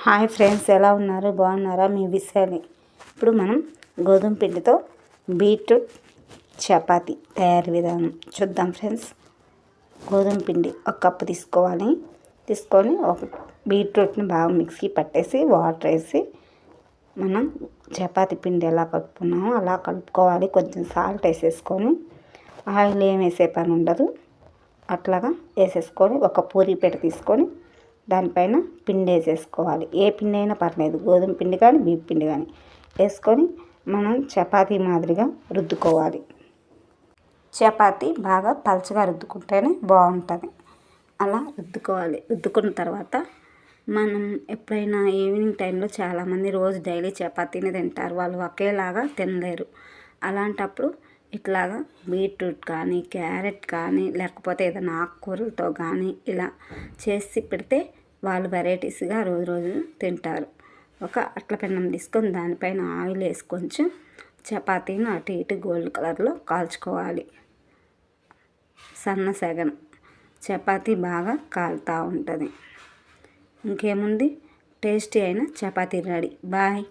Hi friends, ఎలా ఉన్నారు? బాగున్నారా? మీ విషయాన్ని ఇప్పుడు మనం గోధుమ పిండితో బీట్రూట్ చపాతీ తయారీ విధానం చూద్దాం ఫ్రెండ్స్. గోధుమ పిండి 1 కప్పు తీసుకొని ఒక బీట్రూట్ని బాగా మిక్సీ పట్టేసి వాటర్ వేసి మనం చపాతీ పిండి ఎలా కలుపుకున్నామో అలా కలుపుకోవాలి. కొంచెం సాల్ట్ వేసేసుకొని, ఆయిల్ ఏం వేసే పని ఉండదు, అట్లాగా వేసేసుకొని ఒక పూరీ పెట్టి తీసుకొని దానిపైన పిండి వేసేసుకోవాలి. ఏ పిండి అయినా పర్లేదు, గోధుమ పిండి కానీ బియ్యం పిండి కానీ వేసుకొని మనం చపాతీ మాదిరిగా రుద్దుకోవాలి. చపాతీ బాగా పలచగా రుద్దుకుంటేనే బాగుంటుంది. అలా రుద్దుకోవాలి. రుద్దుకున్న తర్వాత మనం ఎప్పుడైనా ఈవినింగ్ టైంలో చాలామంది రోజు డైలీ చపాతీనే తింటారు. వాళ్ళు ఒకేలాగా తినలేరు. అలాంటప్పుడు ఇట్లాగా బీట్రూట్ కానీ క్యారెట్ కానీ లేకపోతే ఏదైనా ఆకుకూరలతో కానీ ఇలా చేసి పెడితే వాళ్ళు వెరైటీస్గా రోజు తింటారు. ఒక అట్ల పెన్నం తీసుకొని దానిపైన ఆయిల్ వేసి కొంచెం చపాతీని అటు ఇటు గోల్డ్ కలర్లో కాల్చుకోవాలి. సన్న సెగన చపాతీ బాగా కాలుతూ ఉంటుంది. ఇంకేముంది, టేస్టీ అయిన చపాతీ రెడీ. బాయ్.